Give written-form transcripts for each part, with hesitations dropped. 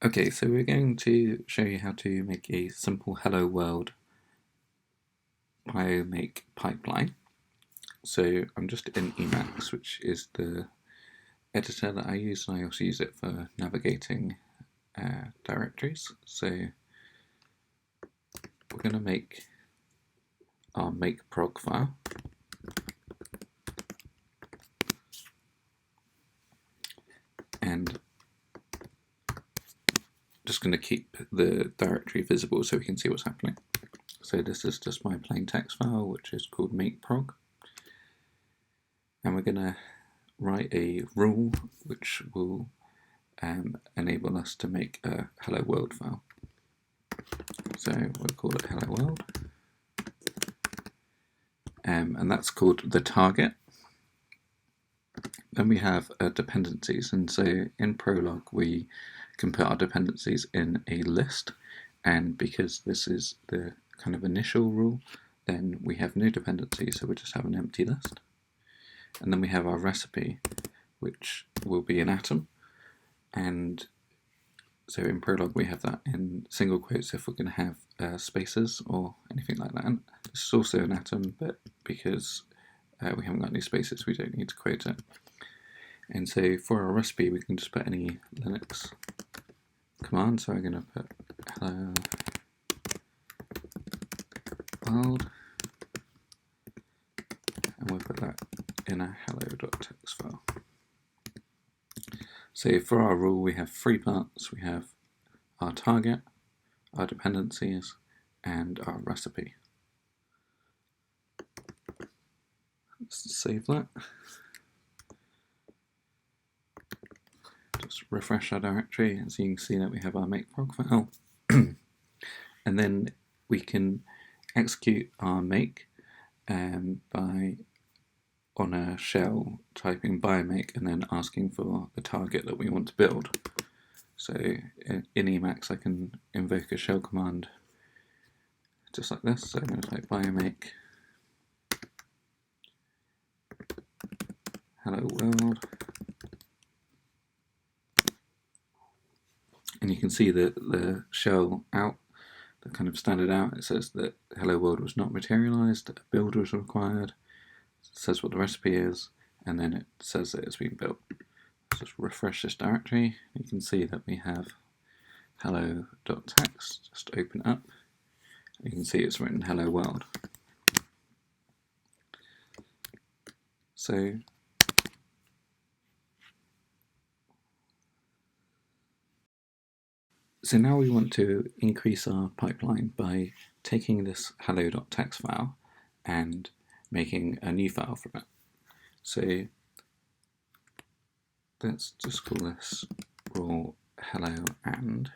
Okay, so we're going to show you how to make a simple Hello World Biomake pipeline. So I'm just in Emacs, which is the editor that I use, and I also use it for navigating directories. So we're going to make our make prog file. And just going to keep the directory visible so we can see what's happening. So this is just my plain text file, which is called makeprog. And we're going to write a rule which will enable us to make a hello world file. So we'll call it hello world. And that's called the target. Then we have dependencies, and so in Prolog we can put our dependencies in a list, and because this is the kind of initial rule, then we have no dependencies, so we just have an empty list. And then we have our recipe, which will be an atom, and so in Prolog we have that in single quotes if we're going to have spaces or anything like that. And this is also an atom, but because we haven't got any spaces, we don't need to quote it. And so for our recipe, we can just put any Linux command. So I'm going to put hello world, and we'll put that in a hello.txt file. So for our rule, we have three parts. We have our target, our dependencies, and our recipe. Let's save that. Just refresh our directory, and so you can see that we have our makeprog file. And then we can execute our make by on a shell typing biomake and then asking for the target that we want to build. So in Emacs I can invoke a shell command just like this. So I'm going to type biomake hello world, and you can see that the shell out, the kind of standard out, it says that hello world was not materialized, a build was required, it says what the recipe is, and then it says that it's been built. Let's just refresh this directory. You can see that we have hello.txt. Just open up. You can see it's written hello world. So now we want to increase our pipeline by taking this hello.txt file and making a new file from it. So let's just call this raw hello and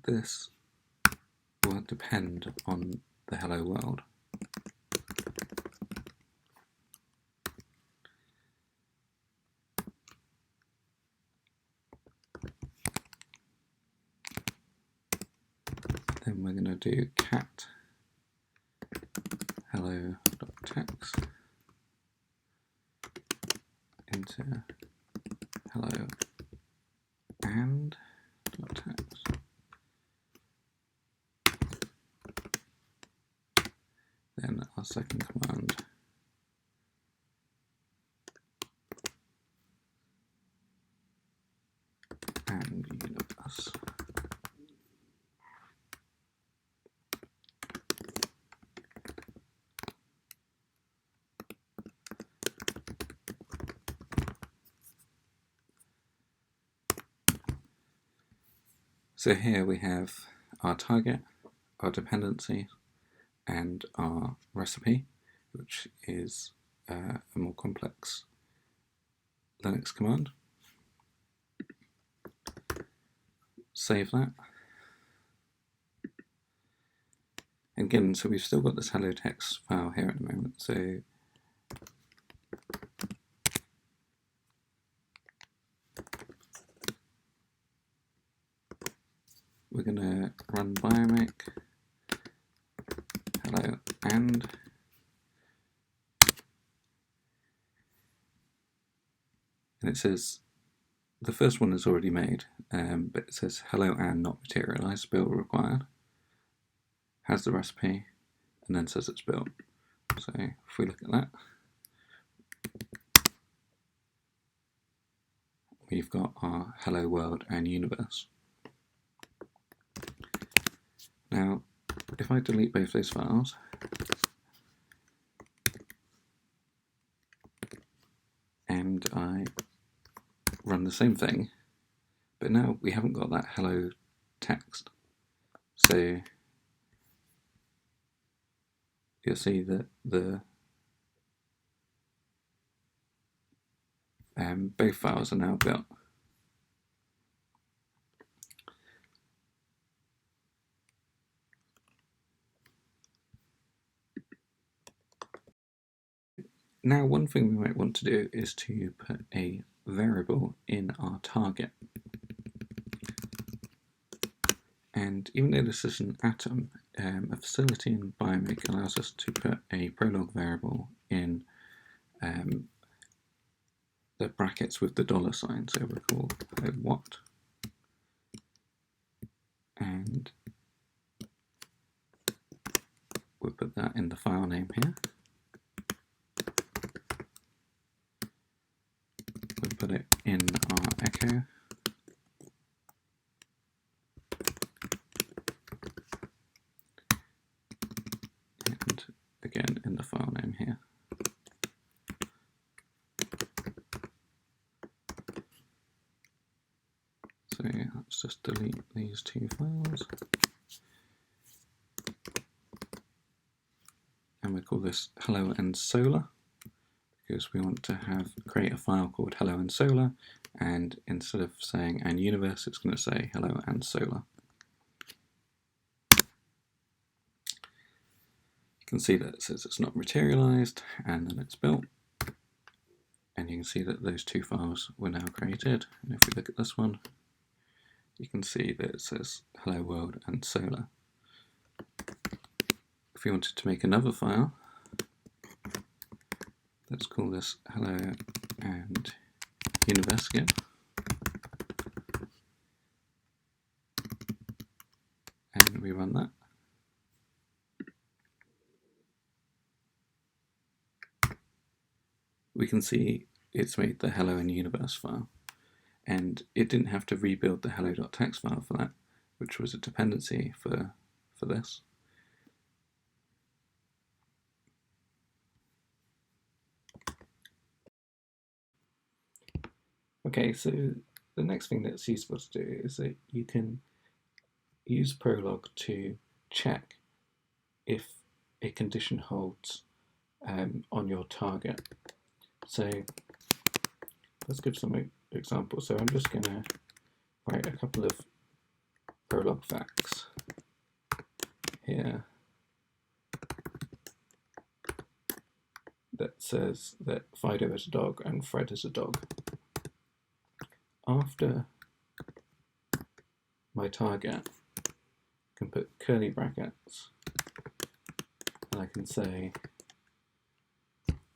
this will depend on the hello world. Then we're going to do cat hello.txt into hello and .txt. Then our second command and universe. So here we have our target, our dependency, and our recipe, which is a more complex Linux command. Save that. Again, so we've still got this hello text file here at the moment. So we're going to run biomake hello and, And it says the first one is already made, but it says hello and not materialized, build required. Has the recipe, and then says it's built. So if we look at that, we've got our hello world and universe. Now, if I delete both those files, and I run the same thing, but now we haven't got that hello text. So you'll see that the both files are now built. Now, one thing we might want to do is to put a variable in our target. And even though this is an atom, a facility in Biomake allows us to put a Prolog variable in the brackets with the $sign. So we'll call what, and we'll put that in the file name here. We'll put it in our echo. And again in the file name here. So let's just delete these two files. And we call this hello and solar, because we want to create a file called hello and solar, and instead of saying and universe, it's going to say hello and solar. You can see that it says it's not materialized, and then it's built. And you can see that those two files were now created. And if we look at this one, you can see that it says hello world and solar. If we wanted to make another file, let's call this hello and universe again. And we run that. We can see it's made the hello and universe file. And it didn't have to rebuild the hello.txt file for that, which was a dependency for this. Okay, so the next thing that's useful to do is that you can use Prolog to check if a condition holds on your target. So let's give some examples. So I'm just going to write a couple of Prolog facts here that says that Fido is a dog and Fred is a dog. After my target, I can put curly brackets, and I can say,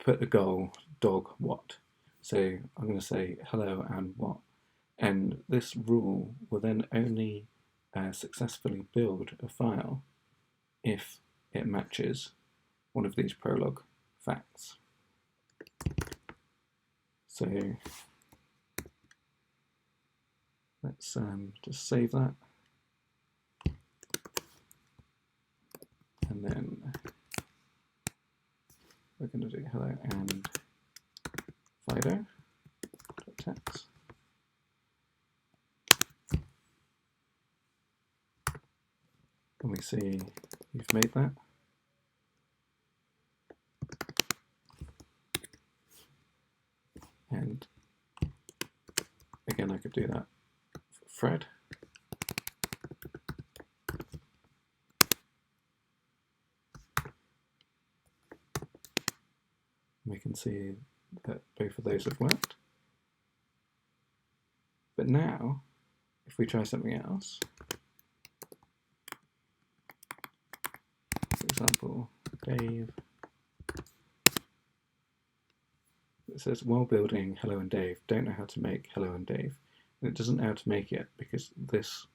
put a goal, dog what. So I'm going to say hello and what. And this rule will then only successfully build a file if it matches one of these Prolog facts. So let's just save that. And then we're going to do hello and Fido.txt. And we see we've made that. And again, I could do that for Fred. We can see that both of those have worked. But now, if we try something else, for example, Dave It says, while building Hello and Dave, don't know how to make Hello and Dave. And it doesn't know how to make it because this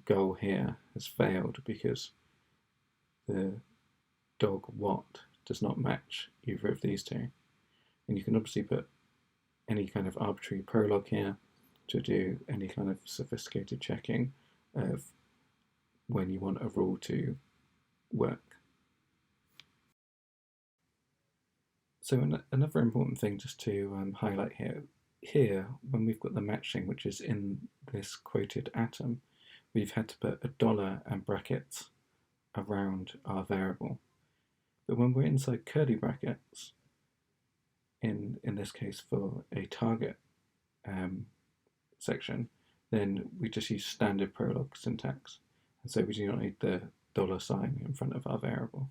goal here has failed because the dog what does not match either of these two. And you can obviously put any kind of arbitrary prologue here to do any kind of sophisticated checking of when you want a rule to work. So another important thing just to highlight here, when we've got the matching, which is in this quoted atom, we've had to put a dollar and brackets around our variable. But when we're inside curly brackets, in this case for a target section, then we just use standard Prolog syntax. And so we do not need the dollar sign in front of our variable.